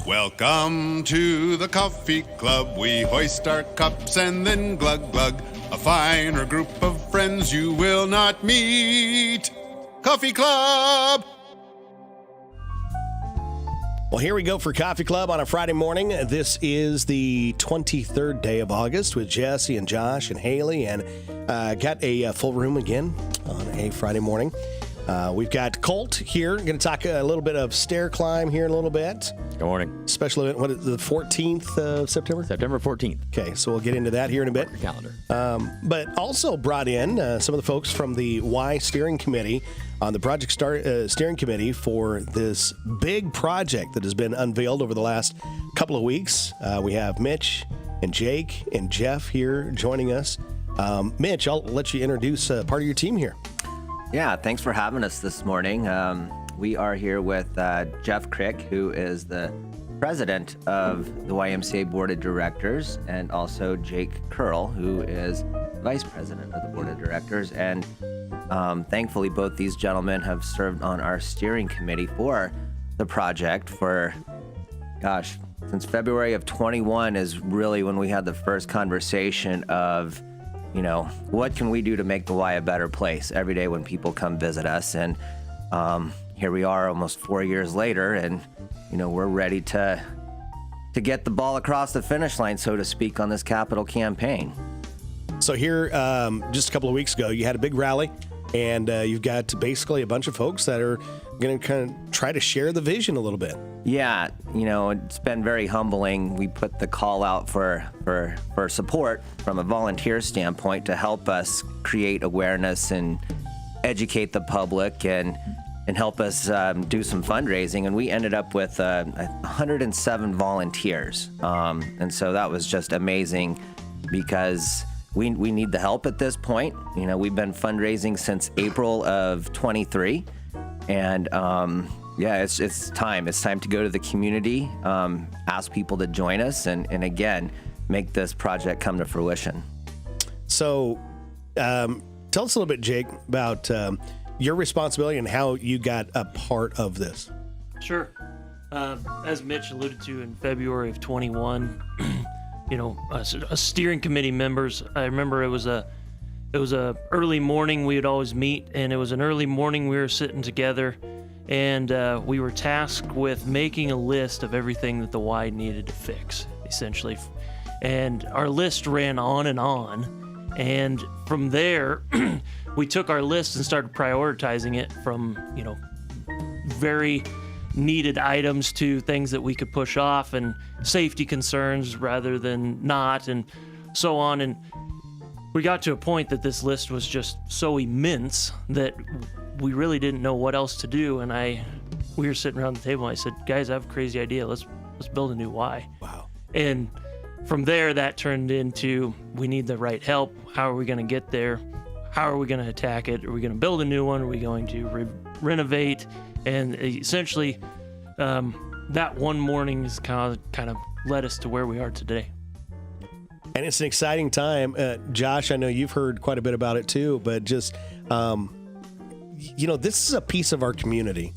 Welcome to the coffee club. We hoist our cups and then glug glug. A finer group of friends you will not meet. Coffee Club! Well, here we go for Coffee Club on a Friday morning. This is the 23rd day of August with Jesse and Josh and Haley, and got a full room again on a Friday morning. We've got Colt here. Going to talk a little bit of stair climb here in a little bit. Good morning. Special event, what is it, the 14th of September? September 14th. Okay, so we'll get into that here in a bit. Your calendar. But also brought in some of the folks from the Y Steering Committee on the Project Steering Committee for this big project that has been unveiled over the last couple of weeks. We have Mitch and Jake and Jeff here joining us. Mitch, I'll let you introduce part of your team here. Yeah, thanks for having us this morning. We are here with Jeff Crick, who is the president of the YMCA Board of Directors, and also Jake Curl, who is vice president of the Board of Directors. And thankfully, both these gentlemen have served on our steering committee for the project for, since February of 21 is really when we had the first conversation of, what can we do to make the Y a better place every day when people come visit us? And here we are almost 4 years later, and, we're ready to get the ball across the finish line, so to speak, on this capital campaign. So here, just a couple of weeks ago, you had a big rally, and you've got basically a bunch of folks that are going to kind of try to share the vision a little bit. Yeah, it's been very humbling. We put the call out for support from a volunteer standpoint to help us create awareness and educate the public and help us do some fundraising. And we ended up with 107 volunteers. And so that was just amazing because we need the help at this point. We've been fundraising since April of 23. And it's time. It's time to go to the community, ask people to join us, and again, make this project come to fruition. So tell us a little bit, Jake, about your responsibility and how you got a part of this. Sure. As Mitch alluded to in February of 21, a steering committee members, I remember it was a early morning we would always meet, and it was an early morning we were sitting together, and we were tasked with making a list of everything that the Y needed to fix, essentially. And our list ran on, and from there, we took our list and started prioritizing it from, very needed items to things that we could push off and safety concerns rather than not, and so on. And we got to a point that this list was just so immense that we really didn't know what else to do. And we were sitting around the table, and I said, guys, I have a crazy idea. Let's build a new Y. Wow. And from there, that turned into, we need the right help. How are we going to get there? How are we going to attack it? Are we going to build a new one? Are we going to renovate? And essentially, that one morning has kind of led us to where we are today. And it's an exciting time. Josh, I know you've heard quite a bit about it too, but just, this is a piece of our community.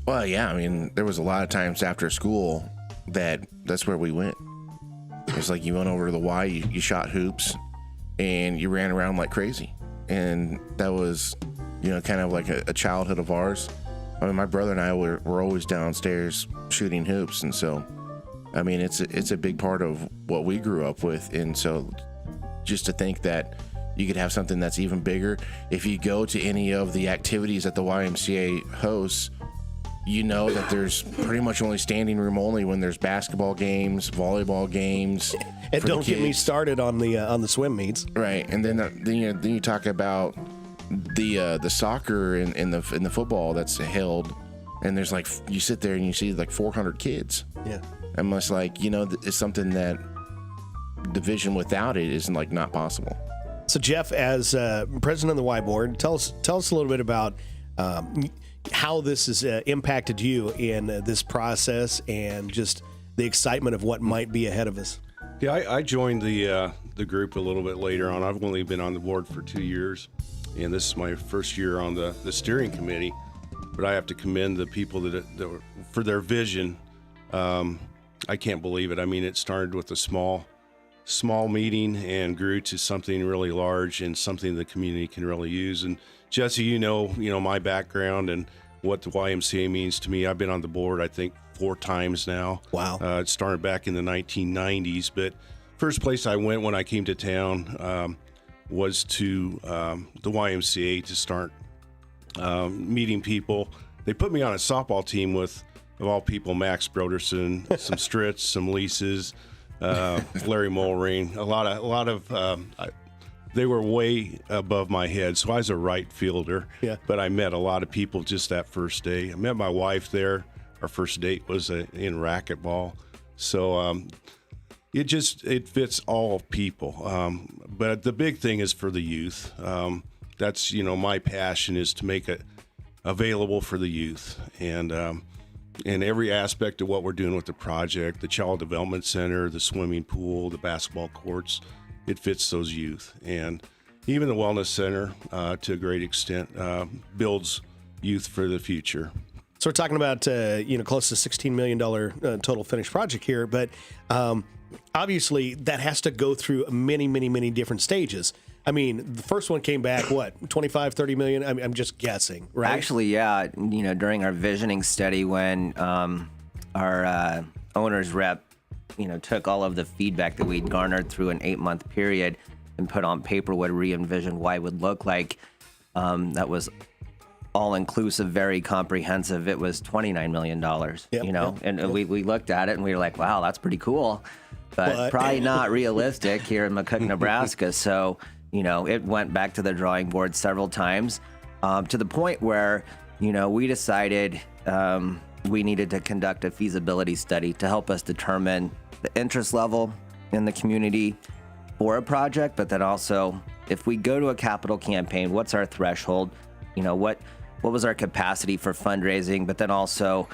Well, yeah, there was a lot of times after school that's where we went. It's like you went over to the Y, you shot hoops, and you ran around like crazy. And that was, kind of like a childhood of ours. My brother and I were always downstairs shooting hoops, and so, it's a big part of what we grew up with. And so just to think that you could have something that's even bigger. If you go to any of the activities that the YMCA hosts, that there's pretty much only standing room only when there's basketball games, volleyball games. And don't get me started on the swim meets. Right, and then you talk about the soccer and the football that's held, and there's you sit there and you see 400 kids. Yeah, and it's it's something that division without it is not possible. So Jeff, as president of the Y board, tell us a little bit about how this has impacted you in this process and just the excitement of what might be ahead of us. Yeah, I joined the group a little bit later on. I've only been on the board for 2 years, and this is my first year on the steering committee. But I have to commend the people that for their vision I can't believe it. I mean, it started with a small meeting and grew to something really large and something the community can really use. And Jesse, you know my background and what the YMCA means to me. I've been on the board, I think, 4 times now. Wow. It started back in the 1990s, but first place I went when I came to town was to the YMCA to start meeting people. They put me on a softball team with, of all people, Max Broderson, some Stritz, some Leases, Larry Mulring, a lot of they were way above my head. So I was a right fielder, but I met a lot of people just that first day. I met my wife there. Our first date was in racquetball. So it fits all people. But the big thing is for the youth. That's, my passion is to make it available for the youth. And in every aspect of what we're doing with the project, the Child Development Center, the swimming pool, the basketball courts, it fits those youth. And even the Wellness Center, to a great extent, builds youth for the future. So we're talking about, close to $16 million total finished project here, but obviously that has to go through many, many, many different stages. I mean, the first one came back, 25, 30 million? I'm just guessing, right? Actually, yeah. During our visioning study, when our owner's rep, took all of the feedback that we'd garnered through an 8-month period and put on paper what re-envisioned Y would look like, that was all-inclusive, very comprehensive. It was $29 million, and we looked at it and we were like, wow, that's pretty cool, but probably not realistic here in McCook, Nebraska. So, it went back to the drawing board several times, to the point where, we decided we needed to conduct a feasibility study to help us determine the interest level in the community for a project, but then also, if we go to a capital campaign, what's our threshold? What was our capacity for fundraising? But then also,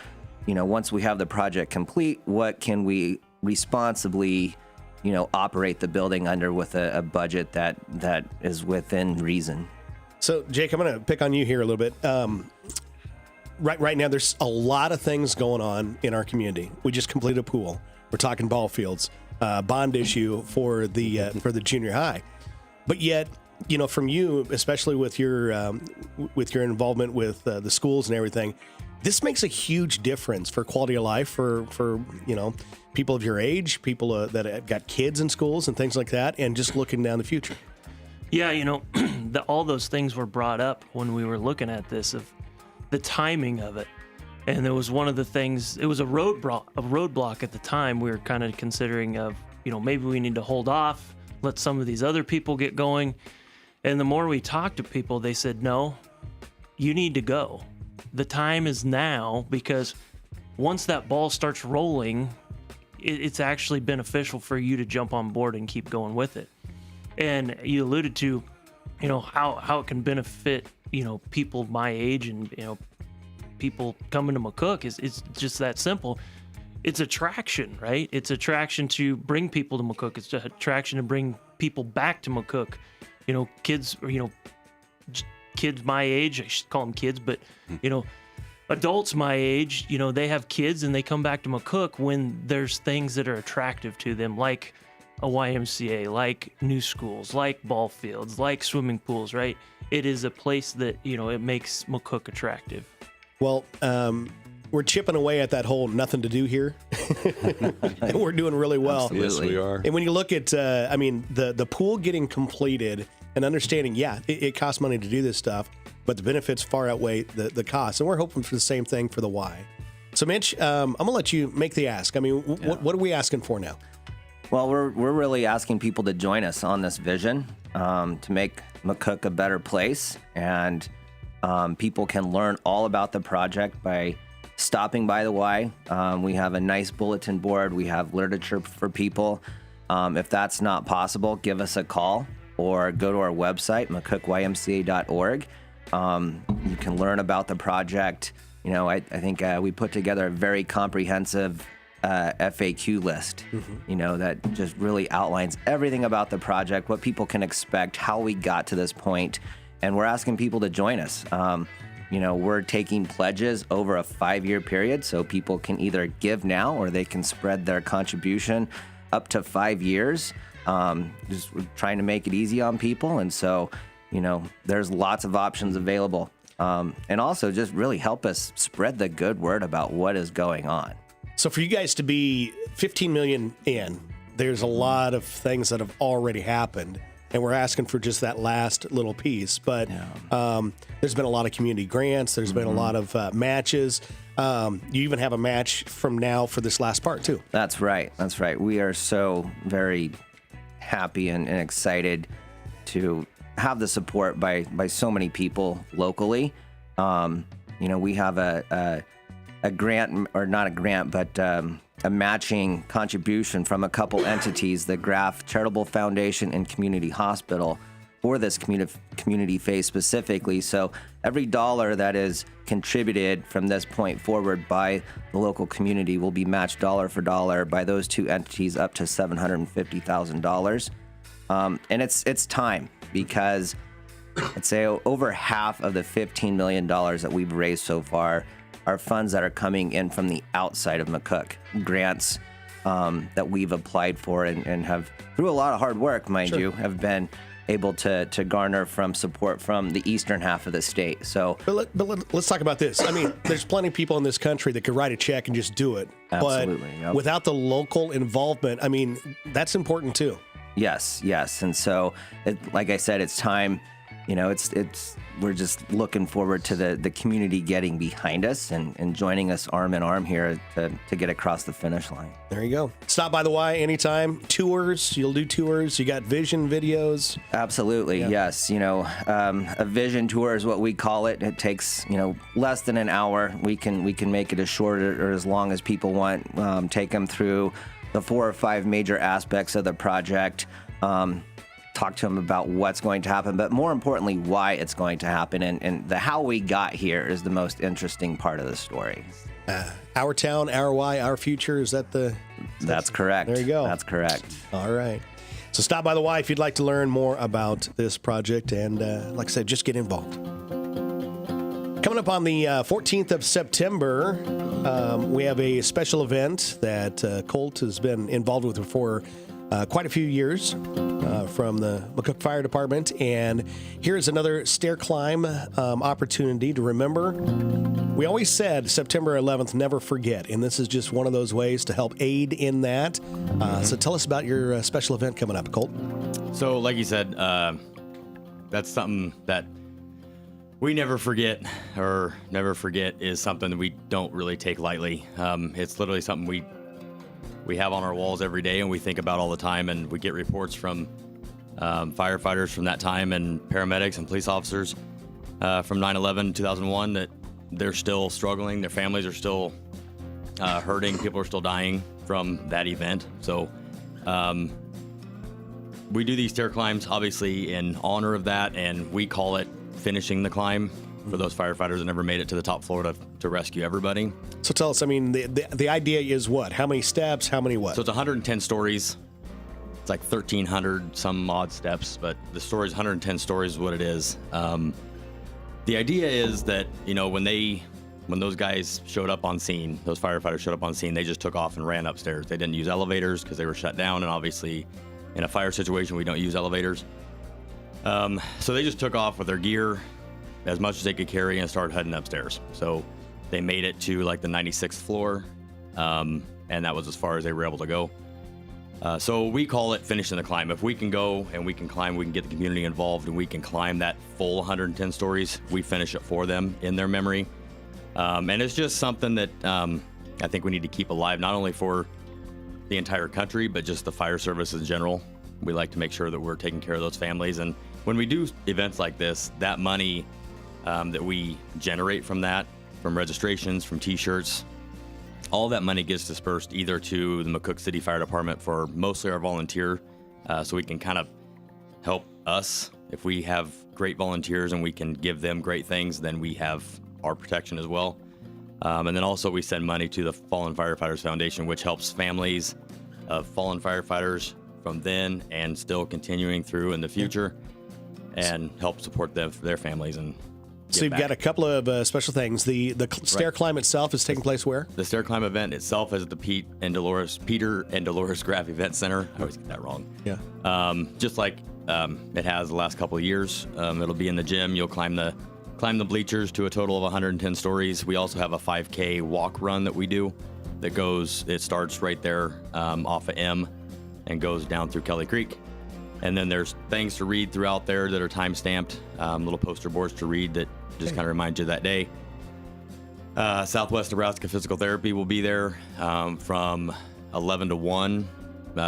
once we have the project complete, what can we responsibly, operate the building under with a budget that is within reason? So, Jake, I'm going to pick on you here a little bit. Right now, there's a lot of things going on in our community. We just completed a pool. We're talking ball fields, bond issue for the junior high, but yet, from you, especially with your involvement with the schools and everything, this makes a huge difference for quality of life for people of your age, people that have got kids in schools and things like that, and just looking down the future. Yeah, all those things were brought up when we were looking at this, of the timing of it. And there was one of the things, it was a roadblock at the time. We were kind of considering of, maybe we need to hold off, let some of these other people get going. And the more we talked to people, they said, no, you need to go. The time is now, because once that ball starts rolling, it's actually beneficial for you to jump on board and keep going with it. And you alluded to, how it can benefit, people my age and, people coming to McCook. It's just that simple. It's attraction, right? It's attraction to bring people to McCook. It's attraction to bring people back to McCook. Kids, kids my age, I should call them kids, but, adults my age, they have kids and they come back to McCook when there's things that are attractive to them, like a YMCA, like new schools, like ball fields, like swimming pools, right? It is a place that, it makes McCook attractive. Well, we're chipping away at that whole nothing to do here. And we're doing really well. Yes, we are. And when you look at, the pool getting completed and understanding, it costs money to do this stuff, but the benefits far outweigh the costs. And we're hoping for the same thing for the Y. So, Mitch, I'm going to let you make the ask. I mean, what are we asking for now? Well, we're really asking people to join us on this vision to make McCook a better place. And people can learn all about the project by stopping by the Y. We have a nice bulletin board. We have literature for people. If that's not possible, give us a call or go to our website, mccookymca.org. You can learn about the project. I think we put together a very comprehensive FAQ list, that just really outlines everything about the project, what people can expect, how we got to this point. And we're asking people to join us. we're taking pledges over a 5-year period, so people can either give now or they can spread their contribution up to 5 years. Just we're trying to make it easy on people, and so there's lots of options available, and also just really help us spread the good word about what is going on. So for you guys to be 15 million in, there's a lot of things that have already happened, and we're asking for just that last little piece. But there's been a lot of community grants. There's been a lot of matches. You even have a match from now for this last part too. That's right. That's right. We are so very happy and excited to have the support by so many people locally. We have a grant, or not a grant, but a matching contribution from a couple entities, the Graff Charitable Foundation and Community Hospital, for this community phase specifically. So every dollar that is contributed from this point forward by the local community will be matched dollar for dollar by those two entities up to $750,000. And it's time, because I'd say over half of the $15 million that we've raised so far are funds that are coming in from the outside of McCook, grants that we've applied for and have, through a lot of hard work, mind you, have been able to garner from support from the eastern half of the state. So, let's talk about this. I mean, there's plenty of people in this country that could write a check and just do it. Absolutely. But without the local involvement, I mean, that's important too. Yes. And so, like I said, it's time. We're just looking forward to the community getting behind us and joining us arm in arm here to get across the finish line. There you go. Stop by the Y anytime. Tours, you'll do tours. You got vision videos. Absolutely, yes. A vision tour is what we call it. It takes less than an hour. We can make it as short or as long as people want. Take them through the 4 or 5 major aspects of the project. Talk to them about what's going to happen, but more importantly, why it's going to happen. And the how we got here is the most interesting part of the story. Our town, our why, our future. Is that the... That's correct. There you go. That's correct. All right. So stop by the Y if you'd like to learn more about this project. And like I said, just get involved. Coming up on the 14th of September, we have a special event that Colt has been involved with for quite a few years from the McCook Fire Department. And here's another stair climb opportunity to remember. We always said September 11th, never forget. And this is just one of those ways to help aid in that. So tell us about your special event coming up, Colt. So like you said, that's something that we never forget, or never forget is something that we don't really take lightly. It's literally something we have on our walls every day and we think about all the time, and we get reports from firefighters from that time and paramedics and police officers from 9/11 2001 that they're still struggling. Their families are still hurting. People are still dying from that event. So we do these stair climbs obviously in honor of that, and we call it finishing the climb for those firefighters that never made it to the top floor to rescue everybody. So tell us, I mean, the idea is what? How many steps? How many what? So it's 110 stories. It's like 1,300 some odd steps, but the story is 110 stories is what it is. The idea is that, when those guys showed up on scene, those firefighters showed up on scene, they just took off and ran upstairs. They didn't use elevators because they were shut down, and obviously in a fire situation, we don't use elevators. So they just took off with their gear, as much as they could carry, and started heading upstairs. So they made it to like the 96th floor, and that was as far as they were able to go. So we call it finishing the climb. If we can go and we can climb, we can get the community involved, and we can climb that full 110 stories, we finish it for them in their memory. And it's just something that I think we need to keep alive, not only for the entire country, but just the fire service in general. We like to make sure that we're taking care of those families. And when we do events like this, that money that we generate from that, from registrations, from t-shirts, all that money gets dispersed either to the McCook City Fire Department for mostly our volunteer, so we can kind of help us. If we have great volunteers and we can give them great things, then we have our protection as well. And then also we send money to the Fallen Firefighters Foundation, which helps families of fallen firefighters from then and still continuing through in the future, and help support them, their families. And So you've got a couple of special things. The stair climb itself is taking place where? The stair climb event itself is at the Peter and Dolores Graff Event Center. I always get that wrong. Yeah. Just like it has the last couple of years. It'll be in the gym. You'll climb the bleachers to a total of 110 stories. We also have a 5K walk run that we do that goes. It starts right there off of M and goes down through Kelly Creek. And then there's things to read throughout there that are time stamped, little poster boards to read that just kind of remind you of that day. Southwest Nebraska Physical Therapy will be there from 11 to 1,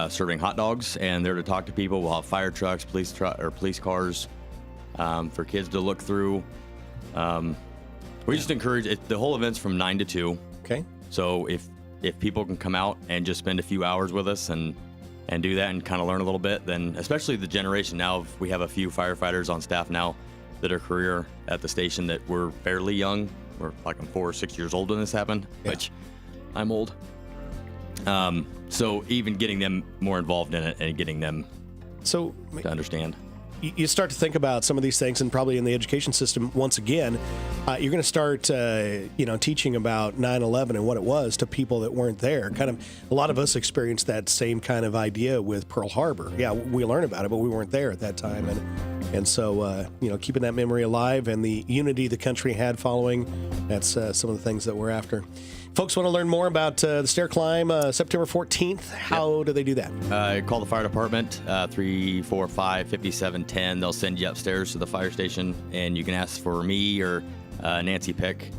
serving hot dogs and there to talk to people. We'll have fire trucks, police cars for kids to look through. We just encourage it. The whole event's from 9 to 2. Okay. So if people can come out and just spend a few hours with us and do that and kind of learn a little bit, then especially the generation now, we have a few firefighters on staff now that are career at the station that were fairly young. We're like I'm 4 or 6 years old when this happened, which I'm old. So even getting them more involved in it and getting them to understand. You start to think about some of these things, and probably in the education system, once again, you're going to start, teaching about 9/11 and what it was to people that weren't there. Kind of, a lot of us experienced that same kind of idea with Pearl Harbor. Yeah, we learned about it, but we weren't there at that time, and so keeping that memory alive and the unity the country had following. That's some of the things that we're after. Folks want to learn more about the stair climb September 14th. How do they do that? Call the fire department, 345-5710. They'll send you upstairs to the fire station, and you can ask for me or Nancy Pick.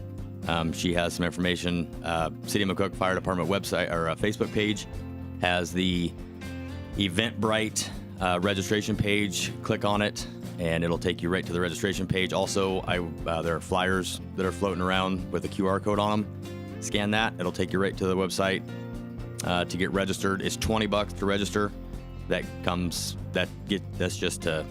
She has some information. City of McCook Fire Department website or Facebook page has the Eventbrite registration page. Click on it, and it'll take you right to the registration page. Also, there are flyers that are floating around with a QR code on them. Scan that. It'll take you right to the website to get registered. It's $20 to register. That's just to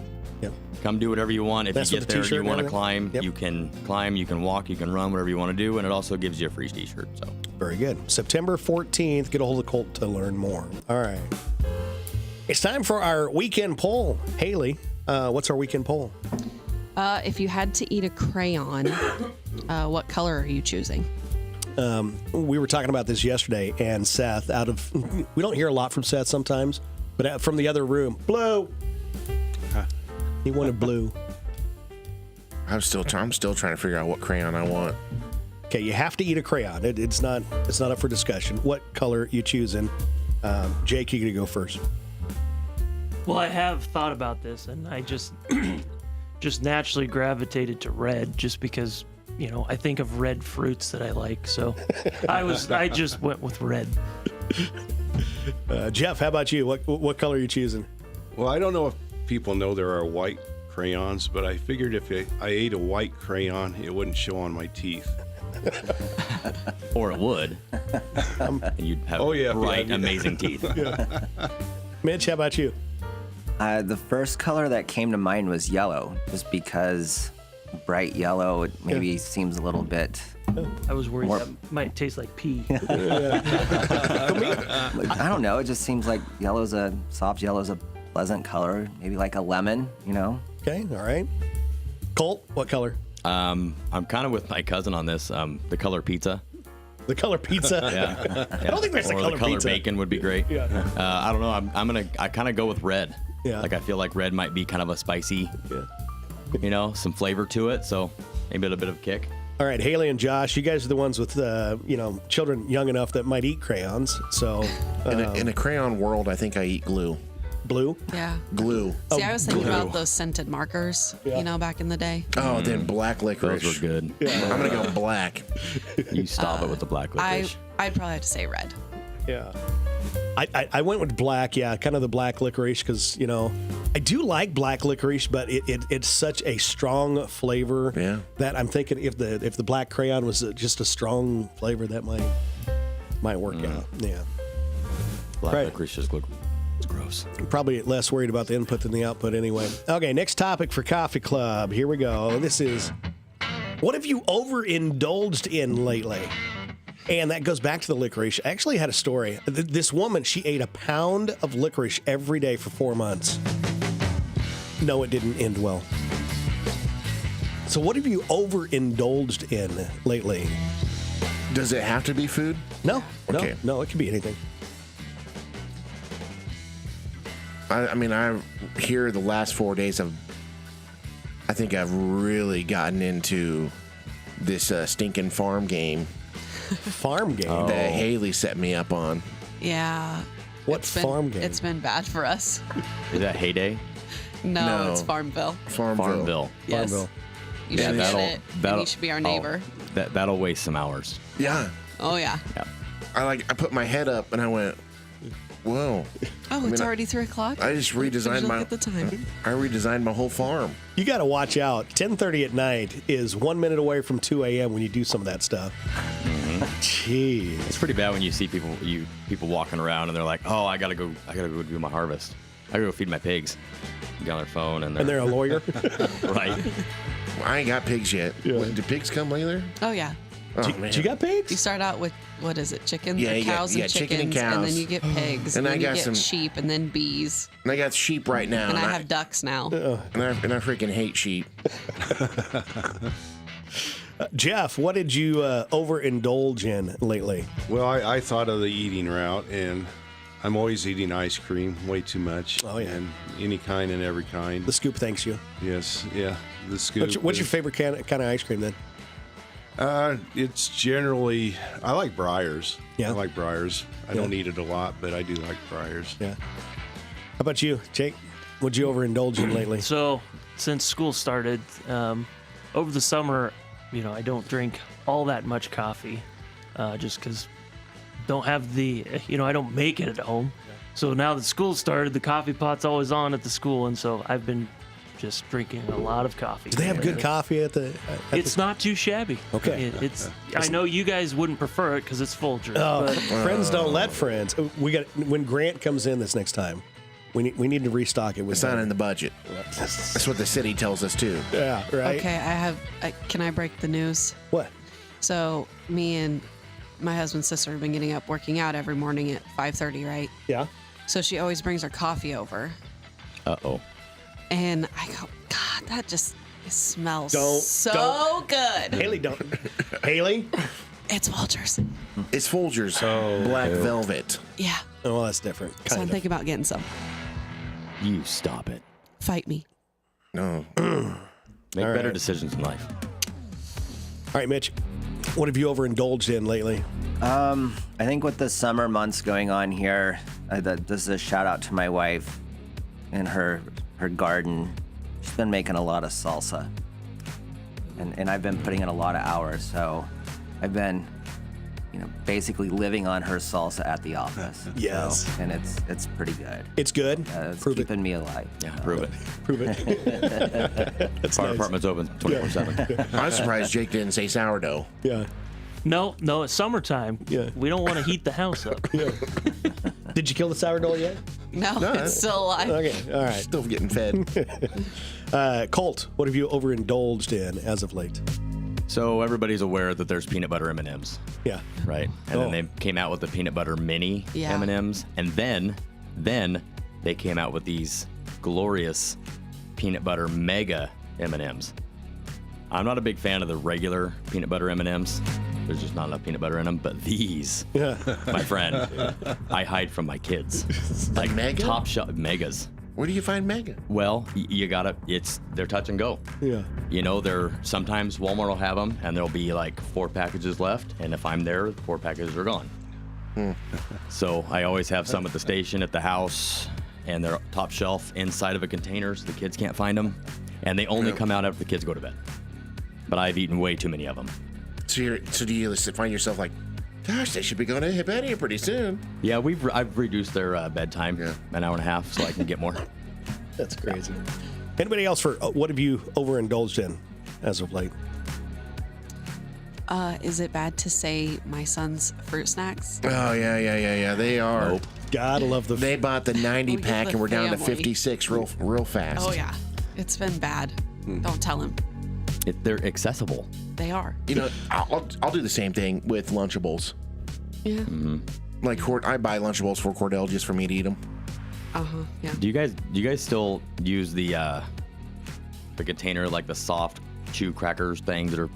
come do whatever you want. If you get there and you want to climb, you can climb, you can walk, you can run, whatever you want to do, and it also gives you a free t-shirt. So very good. September 14th. Get a hold of Colt to learn more. All right. It's time for our weekend poll. Haley, what's our weekend poll? If you had to eat a crayon, what color are you choosing? We were talking about this yesterday, and Seth, we don't hear a lot from Seth sometimes, but from the other room, blue. He wanted blue. I'm still trying to figure out what crayon I want. Okay, you have to eat a crayon. It's not up for discussion. What color you choosing? Jake, you're gonna go first. Well, I have thought about this, and I just naturally gravitated to red, just because. I think of red fruits that I like, so I just went with red. Jeff, how about you? What color are you choosing? Well, I don't know if people know there are white crayons, but I figured if I ate a white crayon, it wouldn't show on my teeth. Or it would. And you'd have bright, amazing teeth. Mitch, how about you? The first color that came to mind was yellow, just because bright yellow maybe seems a little bit. I was worried that might taste like pee. I don't know. It just seems like soft yellow's a pleasant color. Maybe like a lemon, Okay, all right. Colt, what color? I'm kind of with my cousin on this. The color pizza. The color pizza. Yeah. I don't think there's a color the color pizza. bacon would be great. Yeah. I don't know. I kind of go with red. Yeah. Like I feel like red might be kind of a spicy. Yeah. Some flavor to it, so maybe a bit of a kick. All right, Haley and Josh, you guys are the ones with, children young enough that might eat crayons. So In a crayon world, I think I eat glue. Blue? Yeah. Glue. See, I was thinking about those scented markers, back in the day. Oh, then black licorice. Those were good. I'm gonna go black. You stop it with the black licorice. I'd probably have to say red. Yeah. I went with black, kind of the black licorice, because, I do like black licorice, but it's such a strong flavor that I'm thinking if the black crayon was just a strong flavor, that might work out. Yeah. Black licorice just it's gross. Probably less worried about the input than the output anyway. Okay, next topic for Coffee Club. Here we go. This is, what have you overindulged in lately? And that goes back to the licorice. I actually had a story. This woman, she ate a pound of licorice every day for 4 months. No, it didn't end well. So what have you overindulged in lately? Does it have to be food? No, Okay. no, it could be anything. I mean, I here the last 4 days I think I've really gotten into this stinking farm game Farm game. that Haley set me up on. Yeah. What It's been- farm game? It's been bad for us. Is that Heyday? No, No. it's Farmville. Farmville. Yes. Farmville. You should that'll- get it. And that'll- you should be our oh, neighbor. That'll waste some hours. Yeah. Oh, yeah. Yeah. I put my head up and I went, whoa. Oh, it's mean, already 3 o'clock? I just redesigned Look my at the time. I redesigned my whole farm. You got to watch out. 10:30 at night is 1 minute away from 2 a.m. when you do some of that stuff. Jeez. It's pretty bad when you see people walking around and they're like, "Oh, I gotta go do my harvest. I gotta go feed my pigs." Get on their phone and And they're a lawyer. right. I ain't got pigs yet. What, do pigs come later? Oh, yeah. Oh, man. You got pigs? You start out with, what is it, chickens? Yeah, Or you get- cows yeah, and chicken and chickens, and then cows. you get pigs, And and I then you got get some- sheep, and then bees, And I got sheep right now. and I have ducks now. and I freaking hate sheep. Jeff, what did you overindulge in lately? Well, I thought of the eating route, and I'm always eating ice cream, way too much. Oh, yeah. And any kind and every kind. The Scoop thanks you. Yes, yeah. The scoop. What's your is- favorite kind of ice cream then? It's generally, I like Breyers. Yeah. I like Breyers. I Yeah. don't eat it a lot, but I do like Breyers. Yeah. How about you, Jake? What'd you overindulge in lately? So, since school started, over the summer, I don't drink all that much coffee, just because don't have the, I don't make it at home. So now that school started, the coffee pot's always on at the school, and so I've been just drinking a lot of coffee. Do they have good coffee at the? It's not too shabby. Okay. It's. I know you guys wouldn't prefer it because it's Folgers. Oh, but friends don't let friends. We got when Grant comes in this next time. We need to restock it with. It's not in the budget. That's what the city tells us too. Yeah, right. Okay, can I break the news? What? So, me and my husband's sister have been getting up working out every morning at 5:30, right? Yeah. So she always brings her coffee over. Uh-oh. And I go, God, that just smells so don't. good. Haley, don't. Haley. It's Walters. It's Folgers Black Velvet. Yeah. Oh, that's different. So I'm Kind of. thinking about getting some. You stop it. Fight me. No. Make All better right. decisions in life. All right, Mitch. What have you overindulged in lately? I think with the summer months going on here, this is a shout out to my wife and her garden. She's been making a lot of salsa, and I've been putting in a lot of hours. So I've been, basically living on her salsa at the office. Yes. So, and it's pretty good. It's good. It's Prove it. keeping me alive. Yeah, prove it. Prove it. That's Fire nice. department's open 24/7. I'm surprised Jake didn't say sourdough. Yeah. no, it's summertime. Yeah. We don't want to heat the house up. Yeah. Did you kill the sourdough yet? No, it's still alive. Okay. All right. Still getting fed. Colt, what have you overindulged in as of late? So everybody's aware that there's peanut butter M&Ms, Yeah. right? And Oh. then they came out with the peanut butter mini Yeah. M&Ms, and then they came out with these glorious peanut butter mega M&Ms. I'm not a big fan of the regular peanut butter M&Ms. There's just not enough peanut butter in them. But these, Yeah. my friend, I hide from my kids. Like mega? top shelf megas. Where do you find Mega? Well, you gotta. They're touch and go. Yeah. They're sometimes Walmart will have them, and there'll be like 4 packages left, and if I'm there, the 4 packages are gone. So I always have some at the station, at the house, and they're top shelf inside of a container, so the kids can't find them, and they only come out after the kids go to bed. But I've eaten way too many of them. So do you find yourself like, gosh, they should be going to bed here pretty soon? Yeah, I've reduced their bedtime an hour and a half, so I can get more. That's crazy. Anybody else for what have you overindulged in as of late? Is it bad to say my son's fruit snacks? Oh, yeah. They are. Nope. Gotta love the. They bought the 90 We pack get and we're the down to family. 56 real fast. Oh, yeah. It's been bad. Don't tell him. They're accessible. They are. I'll do the same thing with Lunchables. Yeah. Like I buy Lunchables for Cordell just for me to eat them. Yeah. Do you guys still use the container, like the soft chew crackers things that are,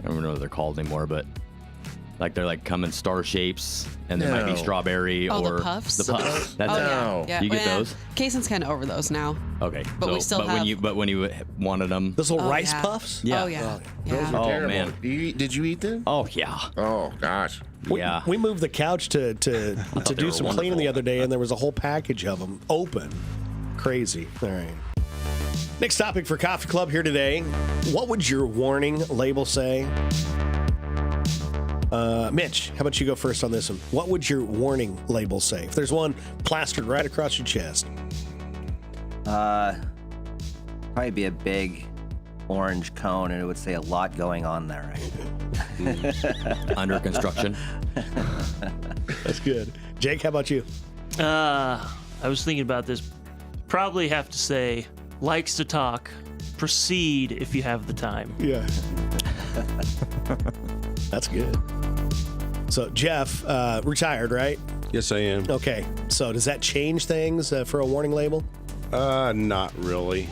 I don't know what they're called anymore, but like they're like come in star shapes, and they might be No. strawberry Oh, or the puffs? The puffs. That's Oh, it. No. yeah. You get Well, those? Kason's kind of over those now. Okay. But we still when have- you wanted them. Those little Oh, rice yeah. puffs? Yeah. Oh, yeah. Those Yeah. were Oh, terrible. man. Did you eat them? Oh yeah. Oh gosh. Yeah. We moved the couch to they do were some cleaning the wonderful. other day, and there was a whole package of them open. Crazy. All right. Next topic for Coffee Club here today. What would your warning label say? Mitch, how about you go first on this one? What would your warning label say? If there's one plastered right across your chest. Probably be a big orange cone, and it would say a lot going on there. Right? Under construction. That's good. Jake, how about you? I was thinking about this. Probably have to say, likes to talk. Proceed if you have the time. Yeah. That's good. So, Jeff, retired, right? Yes, I am. Okay. So, does that change things for a warning label? Not really.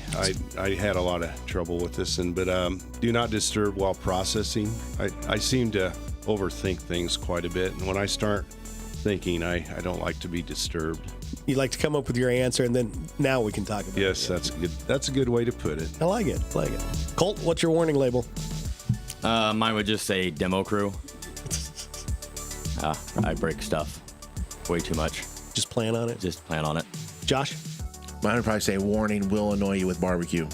I had a lot of trouble with this, but do not disturb while processing. I seem to overthink things quite a bit, and when I start thinking, I don't like to be disturbed. You like to come up with your answer, and then now we can talk about it. Yes, that's good. That's a good way to put it. I like it. I like it. Colt, what's your warning label? Mine would just say demo crew. I break stuff way too much. Just plan on it. Just plan on it. Josh? Mine would probably say, "Warning: will annoy you with barbecue."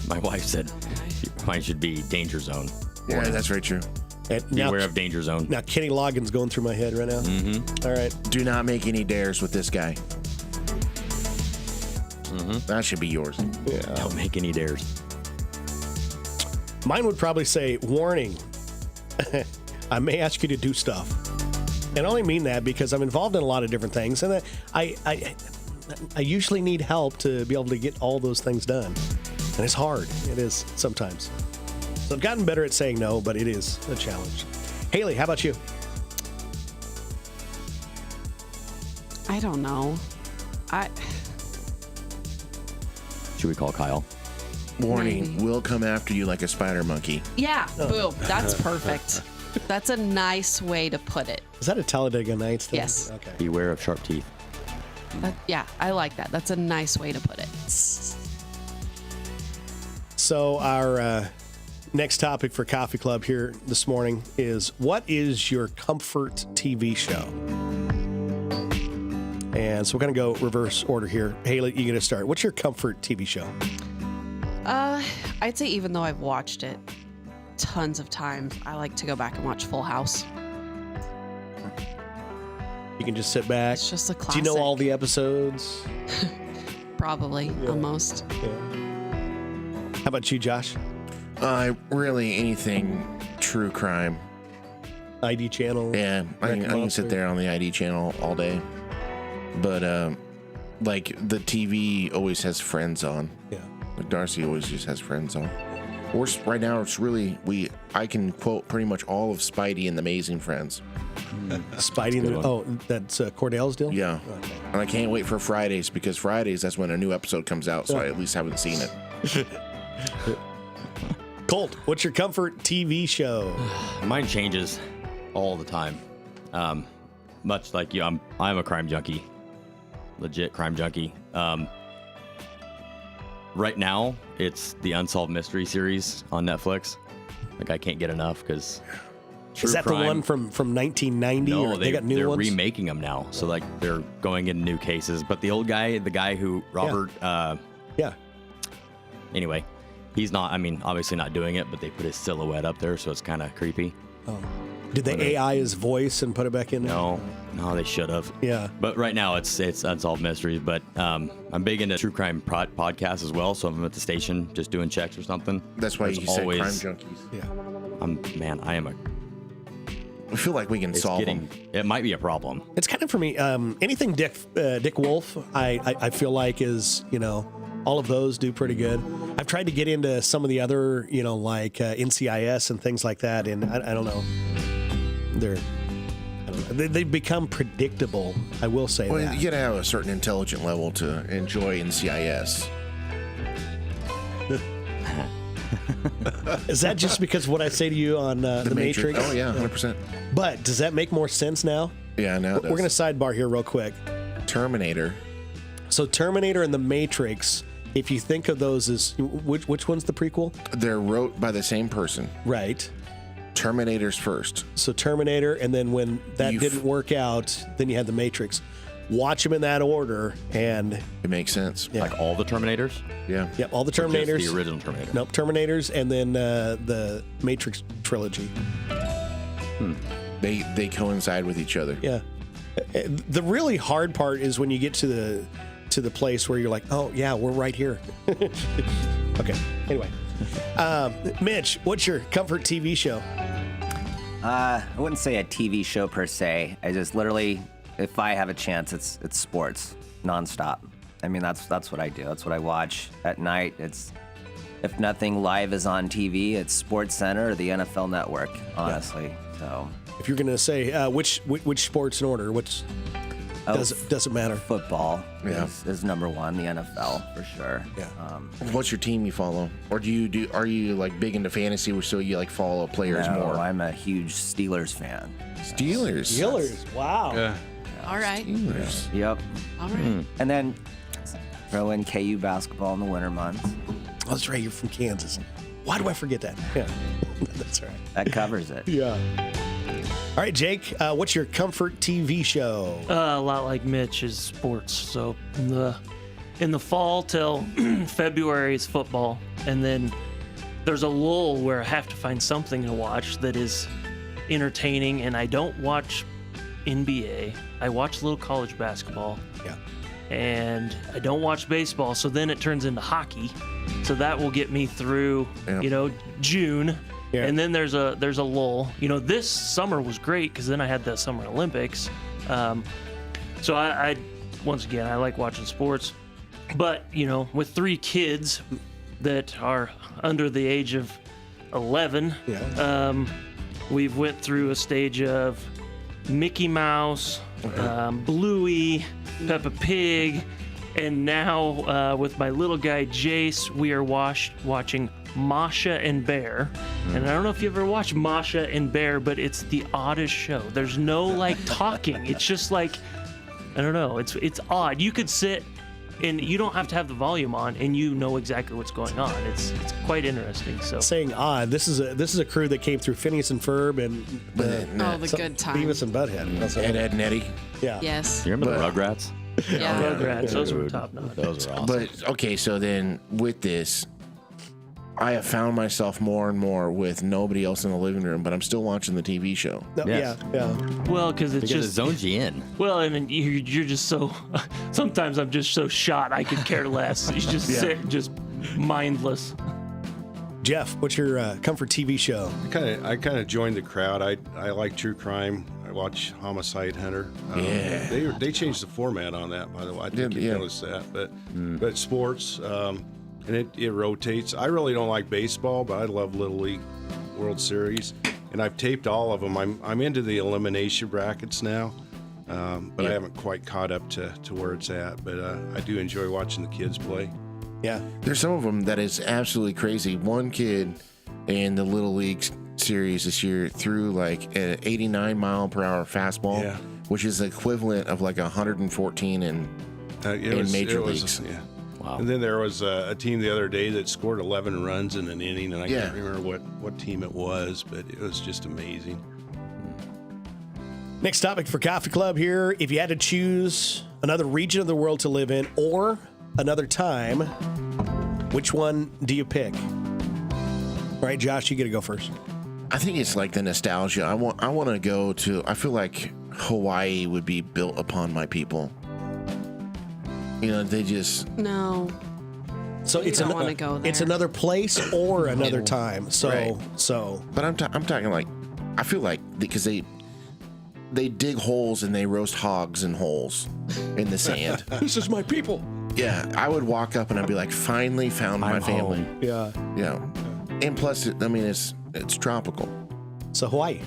My wife said mine should be danger zone. Yeah, that's very true. And now, Beware of danger zone. now Kenny Loggins going through my head right now. Mm-hmm. All right. Do not make any dares with this guy. That should be yours. Don't make any dares. Mine would probably say, warning, I may ask you to do stuff. And I only mean that because I'm involved in a lot of different things, and I usually need help to be able to get all those things done. And it's hard. It is sometimes. So I've gotten better at saying no, but it is a challenge. Haley, how about you? I don't know. Should we call Kyle? Warning: Maybe. will come after you like a spider monkey. Yeah, boom. That's perfect. That's a nice way to put it. Is that a Talladega Nights thing? Yes. Okay. Beware of sharp teeth. Yeah, I like that. That's a nice way to put it. So our next topic for Coffee Club here this morning is, what is your comfort TV show? And so we're going to go reverse order here. Haley, you get to start. What's your comfort TV show? I'd say even though I've watched it tons of times, I like to go back and watch Full House. You can just sit back. It's just a Do classic. you know all the episodes? Probably, almost. How about you, Josh? Really anything true crime. ID channel? Yeah, I Rick can sit Monster? there on the ID channel all day. But like the TV always has Friends on. Yeah. Like Darcy always just has Friends on. Right now, it's really I can quote pretty much all of Spidey and the Amazing Friends. Spidey and the, one. oh, that's Cordell's deal? Yeah, Okay. and I can't wait for Fridays because Fridays that's when a new episode comes out. So I at least haven't seen it. Colt, what's your comfort TV show? Mine changes all the time. Much like you, I'm a crime junkie, legit crime junkie. Right now, it's the Unsolved Mystery series on Netflix. Like I can't get enough because. Is that the one from 1990? No, or they got new they're ones? remaking them now. So like they're going into new cases. But the old guy, the guy who Robert, Yeah. anyway, he's not. I mean, obviously not doing it, but they put his silhouette up there, so it's kind of creepy. Did they AI his voice and put it back in there? No, they should have. Yeah. But right now it's Unsolved Mysteries. But I'm big into true crime podcasts as well. So if I'm at the station just doing checks or something. That's why there's you say crime always- junkies. Yeah. I am a. I feel like we can It's solve getting. them. It might be a problem. It's kind of for me. Anything Dick Wolf, I feel like is, all of those do pretty good. I've tried to get into some of the other, like NCIS and things like that, and I don't know. They've become predictable. I will say Well, that. you gotta have a certain intelligent level to enjoy NCIS. Is that just because of what I say to you on the Matrix? Oh yeah, 100%. But does that make more sense now? Yeah, now it We're going does. to sidebar here real quick. Terminator. So Terminator and the Matrix, if you think of those as which one's the prequel? They're wrote by the same person. Right. Terminator's first. So Terminator, and then when that didn't work out, then you had the Matrix. Watch them in that order, and It makes sense. yeah, Like all the Terminators? Yeah. yep, all the Or just Terminators. the original Terminator. Nope, Terminators, and then the Matrix trilogy. They coincide with each other. Yeah. The really hard part is when you get to the place where you're like, oh yeah, we're right here. Okay. Anyway, Mitch, what's your comfort TV show? I wouldn't say a TV show per se. I just literally, if I have a chance, it's sports nonstop. I mean, that's what I do. That's what I watch at night. It's, if nothing live is on TV, it's Sports Center or the NFL Network, honestly. So If you're gonna say which sports in order, which doesn't matter. football Yeah. is number one. The NFL for sure. Yeah. What's your team you follow? Or are you like big into fantasy so you like follow players No, more? I'm a huge Steelers fan. Steelers. Steelers. Wow. Yeah. All right. Steelers. Yep. All right. And then throw in KU basketball in the winter months. Oh, that's right. You're from Kansas. Why do I forget that? Yeah. That's right. That covers it. Yeah. All right, Jake. What's your comfort TV show? A lot like Mitch is sports. So in the fall till February is football, and then there's a lull where I have to find something to watch that is entertaining. And I don't watch NBA. I watch a little college basketball. Yeah. And I don't watch baseball, so then it turns into hockey. So that will get me through, Yeah. June. Yeah. And then there's a lull. This summer was great because then I had the Summer Olympics. So I once again, I like watching sports. But, with 3 kids that are under the age of 11, we've went through a stage of Mickey Mouse, Bluey, Peppa Pig, and now with my little guy Jace, we are watching Masha and Bear. And I don't know if you ever watched Masha and Bear, but it's the oddest show. There's no talking. It's just I don't know. It's odd. You could sit and you don't have to have the volume on, and you know exactly what's going on. It's quite interesting. So Saying odd. This is a crew that came through Phineas and Ferb and Oh, the good time. Beavis and Butthead. That's Ed, Ed, and Eddie. Yeah. Yes. You remember the Rugrats? Yeah. Rugrats, those were top notch. Those are awesome. But okay, so then with this, I have found myself more and more with nobody else in the living room, but I'm still watching the TV show. No, Yes. Yeah. Well, because it's Because it just zones you in. well, and then you're just so. Sometimes I'm just so shot I could care less. You just sit just mindless. Jeff, what's your comfort TV show? I kind of joined the crowd. I like true crime. I watch Homicide Hunter. Yeah. They changed the format on that, by the way. I think you noticed that. But sports, and it rotates. I really don't like baseball, but I love Little League World Series, and I've taped all of them. I'm into the elimination brackets now, but I haven't quite caught up to where it's at. But I do enjoy watching the kids play. Yeah. There's some of them that is absolutely crazy. One kid in the Little League series this year threw like an 89 mile per hour fastball, Yeah. which is the equivalent of like 114 in major leagues. Yeah. Wow. And then there was a team the other day that scored 11 runs in an inning, and I Yeah. can't remember what team it was, but it was just amazing. Next topic for Coffee Club here. If you had to choose another region of the world to live in or another time, which one do you pick? All right, Josh, you get to go first. I think it's like the nostalgia. I want to go to. I feel like Hawaii would be built upon my people. They just. No. So You don't wanna go It's there. another place or another time. So Right. so But I'm talking like, I feel like because they dig holes and they roast hogs in holes in the sand. this is my people. Yeah, I would walk up and I'd be like, finally found my I'm family. home. Yeah. Yeah, and plus, it's tropical. So Hawaii,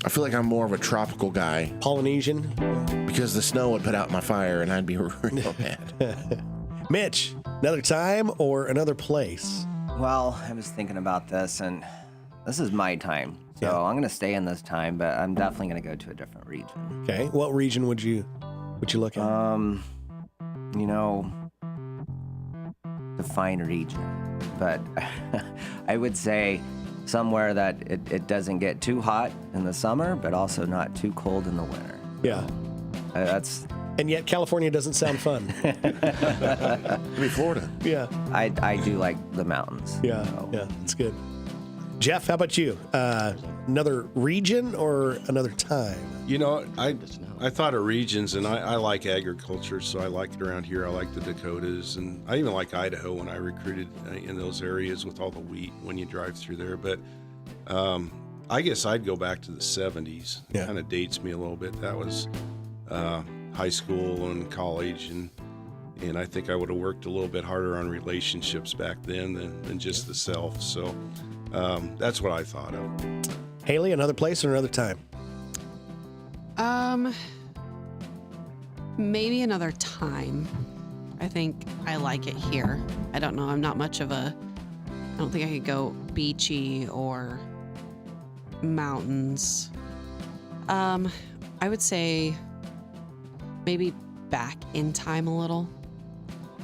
I feel like I'm more of a tropical guy Polynesian. because the snow would put out my fire and I'd be real mad. Mitch, another time or another place? Well, I was thinking about this, and this is my time. So Yeah. I'm going to stay in this time, but I'm definitely going to go to a different region. Okay. What region would you look at? You know, define region. But I would say somewhere that it doesn't get too hot in the summer, but also not too cold in the winter. Yeah. That's And yet California doesn't sound fun. Maybe Florida. Yeah. I do like the mountains. Yeah. so. Yeah. That's good. Jeff, how about you? Another region or another time? You know, I thought of regions, and I like agriculture, so I like it around here. I like the Dakotas, and I even like Idaho when I recruited in those areas with all the wheat when you drive through there. But I guess I'd go back to the 70s. It Yeah. kind of dates me a little bit. That was high school and college, and I think I would have worked a little bit harder on relationships back then than just the self. So that's what I thought of. Haley, another place or another time? Maybe another time. I think I like it here. I don't know. I'm not much of a. I don't think I could go beachy or mountains. I would say maybe back in time a little.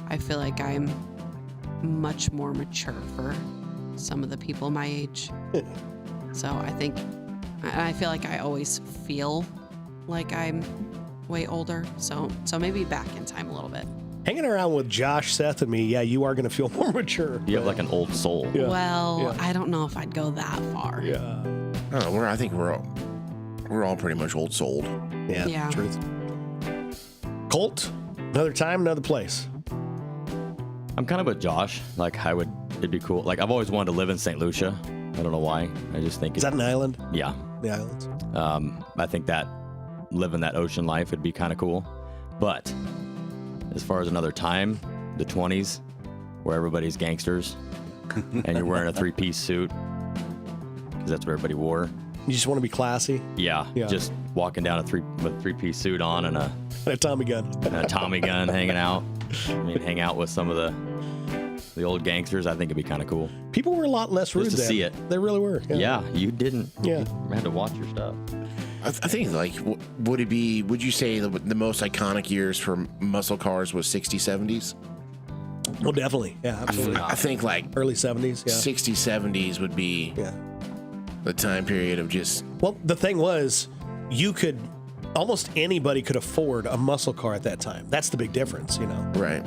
I feel like I'm much more mature for some of the people my age. So I feel like I always feel like I'm way older. So maybe back in time a little bit. Hanging around with Josh, Seth, and me, yeah, you are going to feel more mature. You have like an old soul. Yeah. Well, Yeah. I don't know if I'd go that far. Yeah. I don't know. I think we're all pretty much old souled. Yeah. Yeah. Truth. Colt, another time, another place. I'm kind of with Josh. Like, it'd be cool. Like, I've always wanted to live in St. Lucia. I don't know why. I just think Is that an island? yeah. The islands. I think that living that ocean life would be kind of cool. But as far as another time, the 20s, where everybody's gangsters and you're wearing a 3-piece suit because that's what everybody wore. You just want to be classy. Yeah, Yeah. just walking down with a 3-piece suit on and a And a Tommy gun. Tommy gun hanging out. I mean, hang out with some of the old gangsters. I think it'd be kind of cool. People were a lot less rude Just to then. see it. They really were. Yeah, you didn't. Yeah. You had to watch your stuff. I think, like, would you say the most iconic years for muscle cars was 60s, 70s? Oh, definitely. Yeah, absolutely. I think, like, Early 70s. Yeah. 60s, 70s would be Yeah. the time period of just, Well, the thing was, almost anybody could afford a muscle car at that time. That's the big difference, right.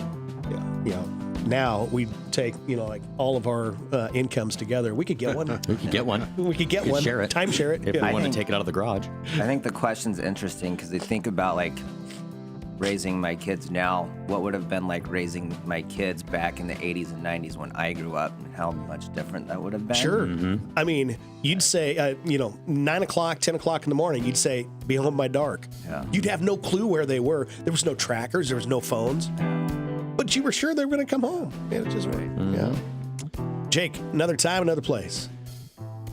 Yeah. Now we take, like all of our incomes together. We could get one. We could get one. We could get We could one. share it. Time share it. If Yeah. we want think- to take it out of the garage. I think the question's interesting because they think about like raising my kids now. What would have been like raising my kids back in the 80s and 90s when I grew up, and how much different that would have been. Sure. I mean, you'd say, 9 o'clock, 10 o'clock in the morning, you'd say, be home by dark. Yeah. You'd have no clue where they were. There was no trackers. There was no phones. But you were sure they were going to come home. Yeah, it's just right. Yeah. Jake, another time, another place.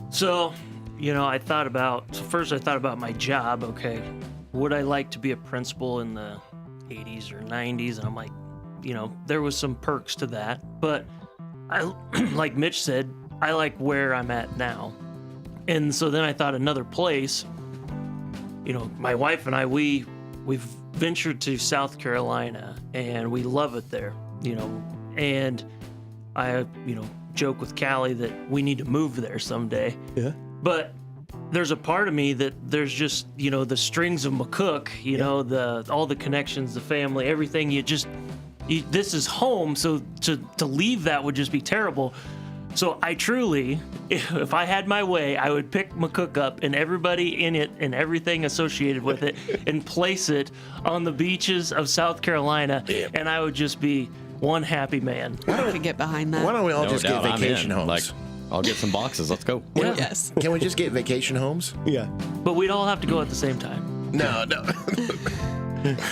So, first I thought about my job. Okay, would I like to be a principal in the 80s or 90s? And I'm like, there was some perks to that. But I, like Mitch said, I like where I'm at now. And so then I thought another place. My wife and I, we've ventured to South Carolina, and we love it there. And I, joke with Callie that we need to move there someday. Yeah. But there's a part of me that there's just, the strings of McCook, all the connections, the family, everything. This is home. So to leave that would just be terrible. So I truly, if I had my way, I would pick McCook up and everybody in it and everything associated with it and place it on the beaches of South Carolina. And I would just be one happy man. I could get behind that. Why don't we all No just doubt, get I'm vacation in. homes? Like, I'll get some boxes. Let's go. Yes. Can we just get vacation homes? Yeah. But we'd all have to go at the same time. No.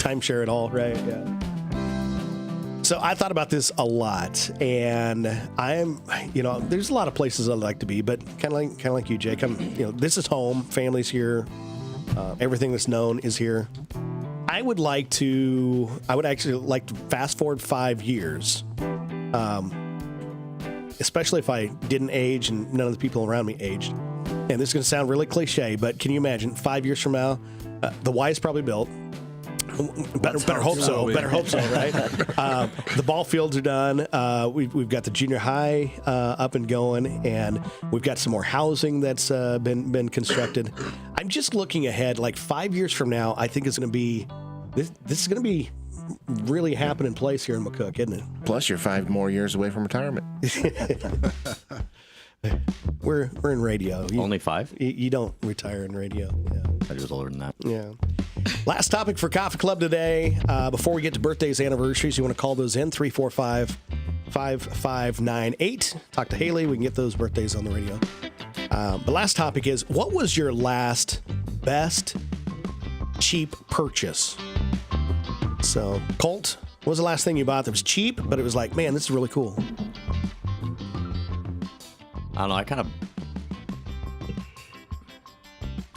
Timeshare it all, right? Yeah. So I thought about this a lot, and there's a lot of places I'd like to be, but kind of like you, Jake. This is home. Family's here. Everything that's known is here. I would actually like to fast forward 5 years. especially if I didn't age and none of the people around me aged. And this is going to sound really cliche, but can you imagine 5 years from now, the Y is probably built. Better hope so. Better hope so, right? The ball fields are done. We've got the junior high up and going, and we've got some more housing that's been constructed. I'm just looking ahead. Like 5 years from now, I think it's going to be this is going to be really happening place here in McCook, isn't it? Plus, you're 5 more years away from retirement. We're in radio. Only 5? You don't retire in radio. Yeah. I thought he was older than that. Yeah. Last topic for Coffee Club today. Before we get to birthdays, anniversaries, you want to call those in 345-5598. Talk to Haley. We can get those birthdays on the radio. The last topic is, what was your last best cheap purchase? So, Colt, what was the last thing you bought that was cheap, but it was like, man, this is really cool? I don't know.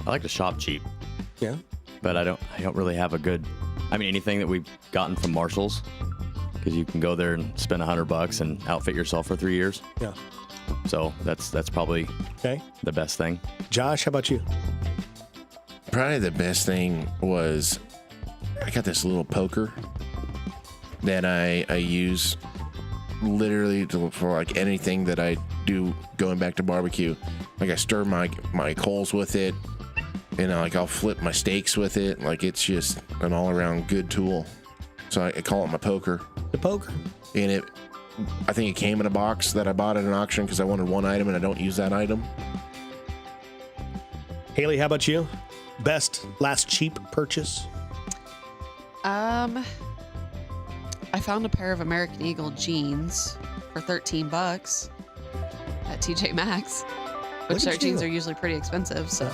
I like to shop cheap, Yeah. but I don't really have a good. I mean, anything that we've gotten from Marshall's, because you can go there and spend $100 and outfit yourself for 3 years. Yeah. So that's probably Okay. the best thing. Josh, how about you? Probably the best thing was I got this little poker that I use literally for like anything that I do going back to barbecue. Like I stir my coals with it, and like I'll flip my steaks with it. Like it's just an all around good tool. So I call it my poker. The poker. And I think it came in a box that I bought at an auction because I wanted one item and I don't use that item. Haley, how about you? Last cheap purchase? I found a pair of American Eagle jeans for $13 at TJ Maxx, which their jeans are usually pretty expensive, so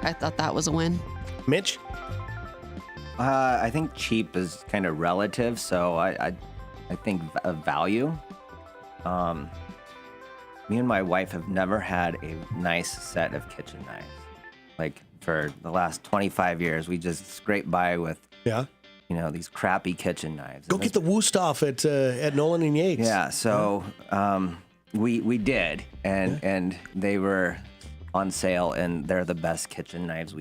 I thought that was a win. Mitch? I think cheap is kind of relative, so I think of value. Me and my wife have never had a nice set of kitchen knives. Like for the last 25 years, we just scrape by with these crappy kitchen knives. Go get the Wusthof at Nolan and Yates. Yeah, so we did, and they were on sale, and they're the best kitchen knives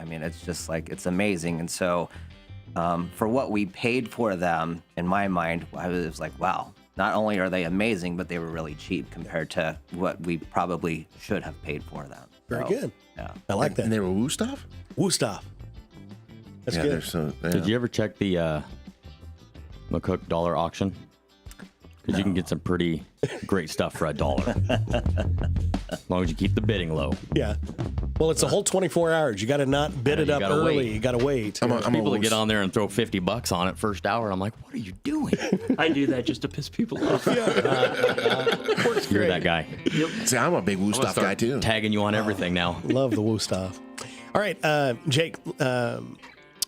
it's just like, it's amazing. And so for what we paid for them, in my mind, I was like, wow, not only are they amazing, but they were really cheap compared to what we probably should have paid for them. Very good. Yeah. I like that. And they were Wusthof? Wusthof. That's Yeah, good. they're so. Yeah. Did you ever check the McCook dollar auction? Because you can get some pretty great stuff for $1. As long as you keep the bidding low. Yeah. Well, it's a whole 24 hours. You got to not bid it up gotta early. wait. You got to wait. I'm People that get on there and throw $50 on it first hour. I'm like, what are you doing? I do that just to piss people off. You're that guy. See, I'm a big Wusthof guy too. Tagging you on everything now. Love the Wusthof. All right, Jake,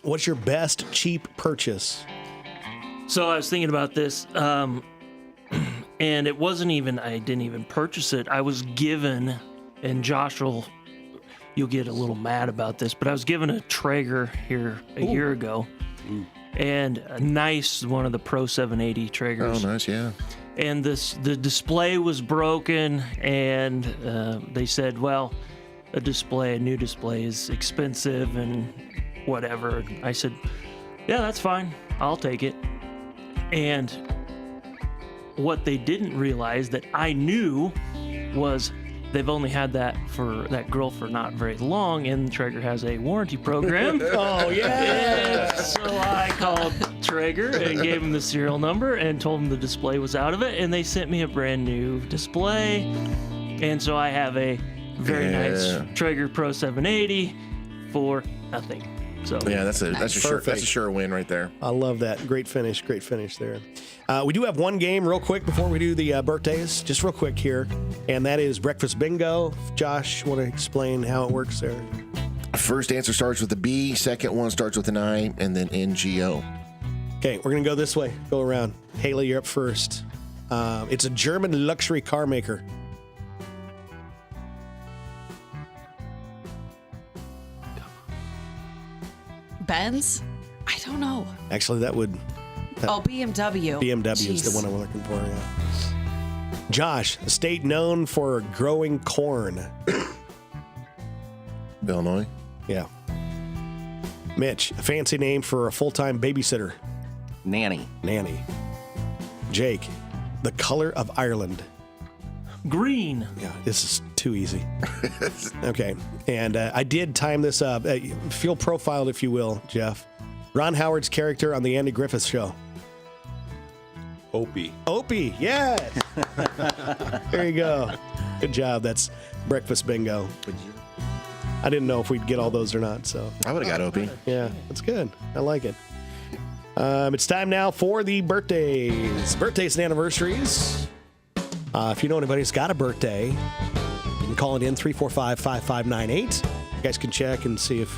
what's your best cheap purchase? So I was thinking about this, and it wasn't even, I didn't even purchase it. I was given, and Josh you'll get a little mad about this, but I was given a Traeger here a year ago, and a nice one of the Pro 780 Traegers. Oh, nice, yeah. And the display was broken, and they said, well, a new display is expensive and whatever. And I said, yeah, that's fine. I'll take it. And what they didn't realize that I knew was they've only had that grill for not very long, and Traeger has a warranty program. Oh, yeah. So I called Traeger and gave them the serial number and told them the display was out of it, and they sent me a brand new display. And so I have a very nice Traeger Pro 780 for nothing. So Yeah, that's a sure win right there. I love that. Great finish there. We do have one game real quick before we do the birthdays, just real quick here, and that is Breakfast Bingo. Josh, want to explain how it works there? First answer starts with a B, second one starts with an I, and then NGO. Okay, we're going to go this way. Go around. Haley, you're up first. It's a German luxury car maker. Benz? I don't know. Actually, that would... BMW. BMW is the Jeez. one I'm looking for, yeah. Josh, a state known for growing corn. Illinois. Yeah. Mitch, a fancy name for a full-time babysitter. Nanny. Jake, the color of Ireland. Green. Yeah, this is too easy. Okay, and I did time this up. Feel profiled, if you will, Jeff. Ron Howard's character on the Andy Griffith Show. Opie. Yes. There you go. Good job. That's breakfast bingo. I didn't know if we'd get all those or not, so. I would have got Opie. Yeah, that's good. I like it. It's time now for the birthdays. Birthdays and anniversaries. If you know anybody who's got a birthday, you can call it in 345-5598. You guys can check and see if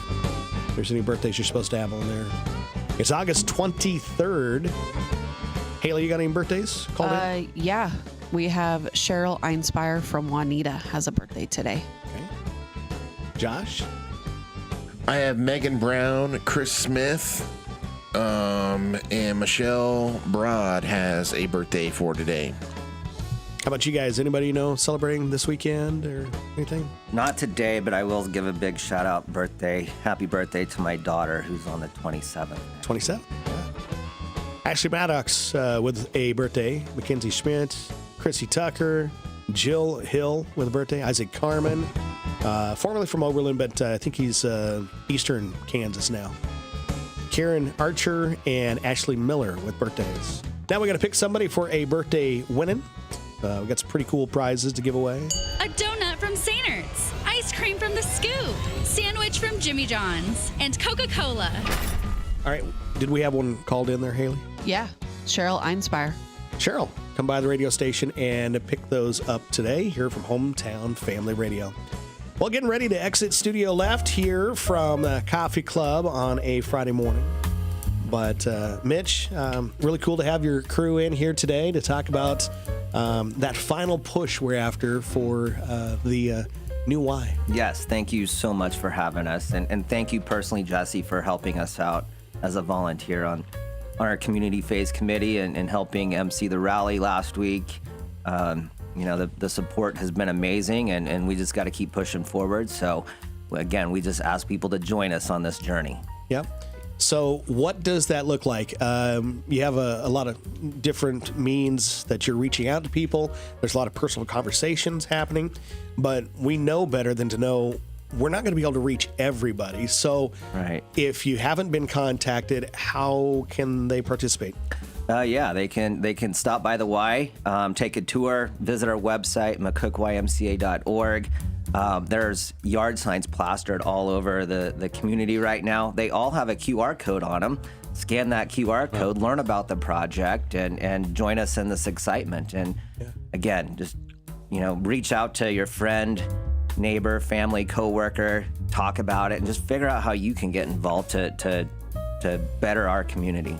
there's any birthdays you're supposed to have on there. It's August 23rd. Haley, you got any birthdays called in? Yeah. We have Cheryl Einspire from Juanita has a birthday today. Okay. Josh? I have Megan Brown, Chris Smith, and Michelle Broad has a birthday for today. How about you guys? Anybody you know celebrating this weekend or anything? Not today, but I will give a big shout out happy birthday to my daughter who's on the 27th. 27? Yeah. Ashley Maddox with a birthday. Mackenzie Schmidt, Chrissy Tucker, Jill Hill with a birthday. Isaac Carmen, formerly from Oberlin, but I think he's Eastern Kansas now. Karen Archer and Ashley Miller with birthdays. Now we got to pick somebody for a birthday winning. We got some pretty cool prizes to give away. A donut from Sanert's, ice cream from The Scoop, sandwich from Jimmy John's, and Coca-Cola. All right. Did we have one called in there, Haley? Yeah. Cheryl Einspire. Cheryl, come by the radio station and pick those up today here from Hometown Family Radio. Well, getting ready to exit studio left here from Coffee Club on a Friday morning. But Mitch, really cool to have your crew in here today to talk about that final push we're after for the new Y. Yes, thank you so much for having us. And thank you personally, Jesse, for helping us out as a volunteer on our community phase committee and helping MC the rally last week. The support has been amazing, and we just got to keep pushing forward. So, again, we just ask people to join us on this journey. Yep. So what does that look like? You have a lot of different means that you're reaching out to people. There's a lot of personal conversations happening, but we know better than to know we're not going to be able to reach everybody. So if you haven't been contacted, how can they participate? They can stop by the Y, take a tour, visit our website, mccookymca.org. There's yard signs plastered all over the community right now. They all have a QR code on them. Scan that QR code, learn about the project, and join us in this excitement. And again, just reach out to your friend, neighbor, family, coworker, talk about it, and just figure out how you can get involved to better our community.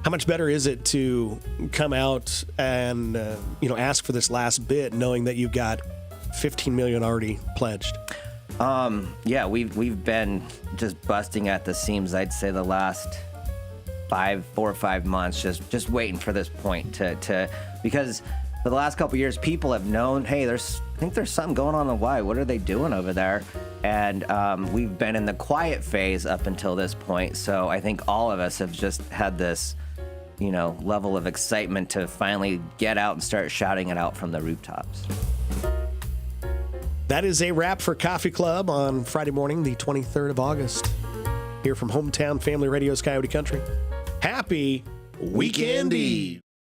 How much better is it to come out and ask for this last bit, knowing that you've got $15 million already pledged? We've been just busting at the seams. I'd say the last 4 or 5 months, just waiting for this point to because for the last couple of years, people have known, hey, I think there's something going on in the Y. What are they doing over there? And we've been in the quiet phase up until this point. So I think all of us have just had this, level of excitement to finally get out and start shouting it out from the rooftops. That is a wrap for Coffee Club on Friday morning, the 23rd of August. Here from Hometown Family Radio's Coyote Country. Happy Weekendy!